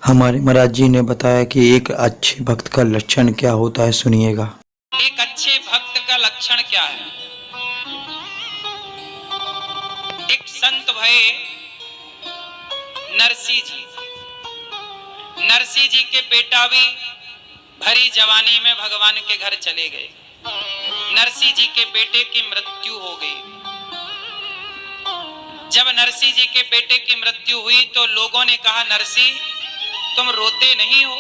हमारे महाराज जी ने बताया कि एक अच्छे भक्त का लक्षण क्या होता है, सुनिएगा। एक अच्छे भक्त का लक्षण क्या है? एक संत भये नरसी जी। नरसी जी के बेटा भी भरी जवानी में भगवान के घर चले गए। नरसी जी के बेटे की मृत्यु हो गई। जब नरसी जी के बेटे की मृत्यु हुई तो लोगों ने कहा, नरसी तुम रोते नहीं हो,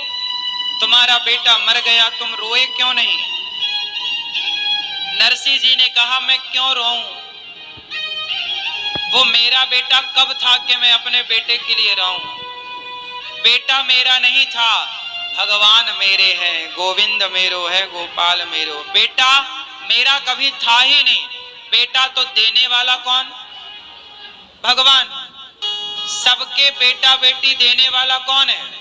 तुम्हारा बेटा मर गया, तुम रोए क्यों नहीं? नरसी जी ने कहा, मैं क्यों रोऊं? वो मेरा बेटा कब था कि मैं अपने बेटे के लिए रोऊं? बेटा मेरा नहीं था, भगवान मेरे हैं, गोविंद मेरो है, गोपाल मेरो। बेटा मेरा कभी था ही नहीं। बेटा तो देने वाला कौन? भगवान। सबके बेटा बेटी देने वाला कौन है?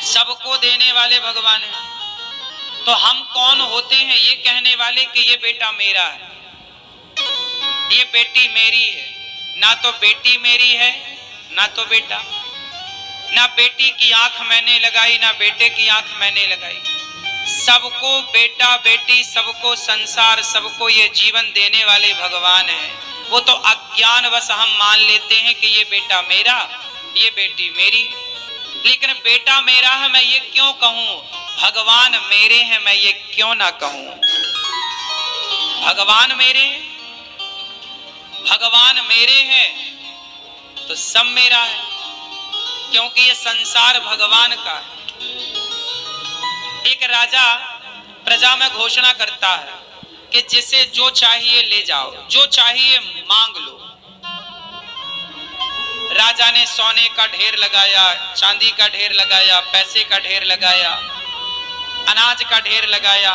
सबको देने वाले भगवान है। तो हम कौन होते हैं ये कहने वाले कि ये बेटा मेरा है, ये बेटी मेरी है? ना तो बेटी मेरी है, ना तो बेटा। ना बेटी की आंख मैंने लगाई, ना बेटे की आंख मैंने लगाई। सबको बेटा बेटी, सबको संसार, सबको ये जीवन देने वाले भगवान हैं। वो तो अज्ञानवश हम मान लेते हैं कि ये बेटा मेरा, ये बेटी मेरी। लेकिन बेटा मेरा है मैं ये क्यों कहूं? भगवान मेरे हैं मैं ये क्यों ना कहूं? भगवान मेरे, भगवान मेरे हैं तो सब मेरा है, क्योंकि ये संसार भगवान का है। एक राजा प्रजा में घोषणा करता है कि जिसे जो चाहिए ले जाओ, जो चाहिए मांग लो। राजा ने सोने का ढेर लगाया, चांदी का ढेर लगाया, पैसे का ढेर लगाया, अनाज का ढेर लगाया,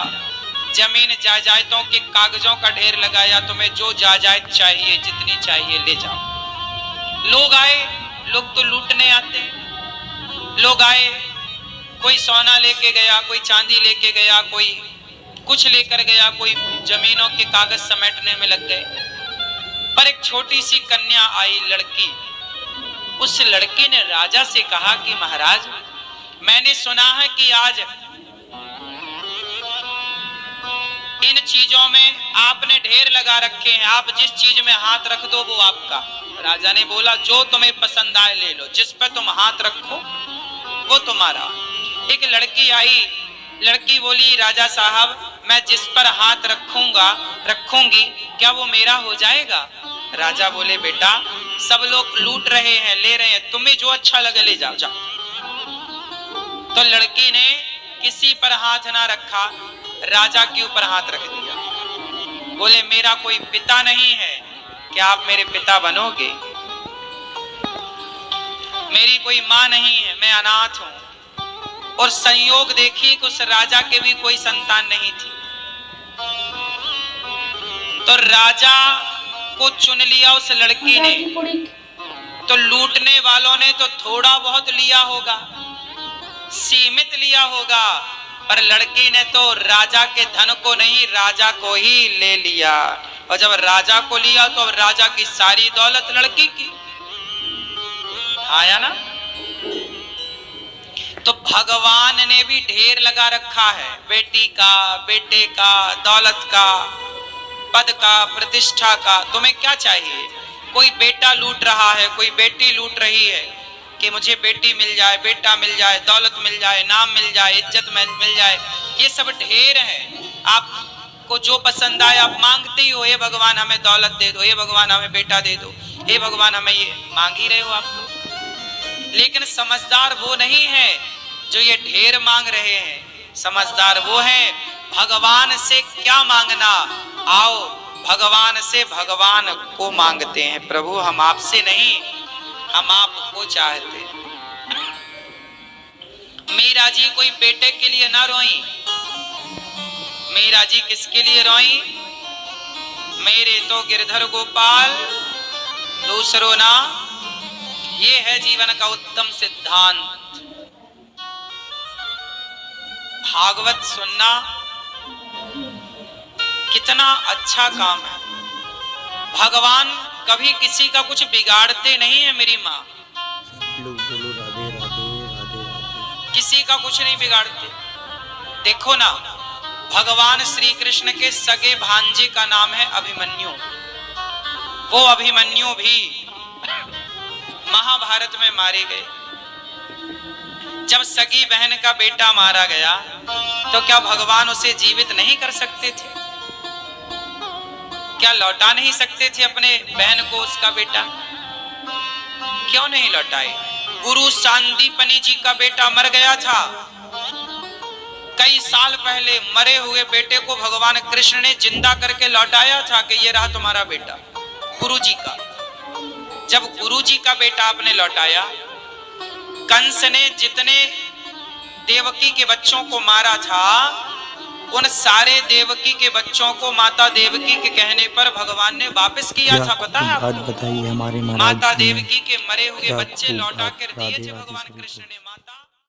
जमीन जायदादों के कागजों का ढेर लगाया। तुम्हें जो जायदाद चाहिए, जितनी चाहिए ले जाओ। लोग आए, लोग तो लूटने आते हैं। लोग आए, कोई सोना लेके गया, कोई चांदी लेके गया, कोई कुछ लेकर गया, कोई जमीनों के कागज समेटने में लग गए। पर एक छोटी सी कन्या आई, लड़की। उस लड़की ने राजा से कहा कि महाराज, मैंने सुना है कि आज इन चीजों में आपने ढेर लगा रखे हैं, आप जिस चीज में हाथ रख दो वो आपका। राजा ने बोला, जो तुम्हें पसंद आए ले लो, जिस पर तुम हाथ रखो वो तुम्हारा। एक लड़की आई, लड़की बोली, राजा साहब मैं जिस पर हाथ रखूंगा रखूंगी क्या वो मेरा हो जाएगा? राजा बोले, बेटा सब लोग लूट रहे हैं, ले रहे हैं, तुम्हें जो अच्छा लगे ले जाओ, जाओ। तो लड़की ने किसी पर हाथ ना रखा, राजा के ऊपर हाथ रख दिया। बोले, मेरा कोई पिता नहीं है, क्या आप मेरे पिता बनोगे? मेरी कोई माँ नहीं है, मैं अनाथ हूं। और संयोग देखिए कि उस राजा के भी कोई संतान नहीं थी। तो राजा को चुन लिया उस लड़की ने। तो लूटने वालों ने तो थोड़ा बहुत लिया होगा, सीमित लिया होगा, पर लड़की ने तो राजा के धन को नहीं, राजा को ही ले लिया। और जब राजा को लिया तो अब राजा की सारी दौलत लड़की की। आया ना? तो भगवान ने भी ढेर लगा रखा है, बेटी का, बेटे का, दौलत का, पद का, प्रतिष्ठा का। तुम्हें क्या चाहिए? कोई बेटा लूट रहा है, कोई बेटी लूट रही है कि मुझे बेटी मिल जाए, बेटा मिल जाए, दौलत मिल जाए, नाम मिल जाए, इज्जत मिल जाए। ये सब ढेर है। आपको जो पसंद आए आप मांगते ही हो, हे भगवान हमें दौलत दे दो, हे भगवान हमें बेटा दे दो, हे भगवान हमें ये मांग ही रहे हो आप लोग। लेकिन समझदार वो नहीं है जो ये ढेर मांग रहे हैं। समझदार वो है, भगवान से क्या मांगना, आओ भगवान से भगवान को मांगते हैं। प्रभु हम आपसे नहीं, हम आपको चाहते हैं। मीरा जी कोई बेटे के लिए ना रोई, मीरा जी किसके लिए रोई? मेरे तो गिरधर गोपाल दूसरो ना। ये है जीवन का उत्तम सिद्धांत। भागवत सुनना कितना अच्छा काम है। भगवान कभी किसी का कुछ बिगाड़ते नहीं है। मेरी माँ लोग बोलो राधे राधे राधे राधे। किसी का कुछ नहीं बिगाड़ते। देखो ना, भगवान श्री कृष्ण के सगे भांजे का नाम है अभिमन्यु। वो अभिमन्यु भी महाभारत में मारे गए। जब सगी बहन का बेटा मारा गया तो क्या भगवान उसे जीवित नहीं कर सकते थे? क्या लौटा नहीं सकते थे अपने बहन को, उसका बेटा? क्यों नहीं लौटाए? गुरु सांदीपनि जी का बेटा मर गया था। कई साल पहले मरे हुए बेटे को भगवान कृष्ण ने जिंदा करके लौटाया था कि ये रहा तुम्हारा बेटा, गुरु जी का। जब गुरु जी का बेटा आपने लौटाया, कंस ने जितने देवकी के बच्चों को मारा था, उन सारे देवकी के बच्चों को माता देवकी के कहने पर भगवान ने वापस किया था। पता है बात आपको? बताइए हमारे माता महाराज जी ने देवकी के मरे हुए क्या बच्चे खूब लौटा बात कर दिए राधे थे राधे भगवान श्री कृष्ण कृष्ण। ने। माता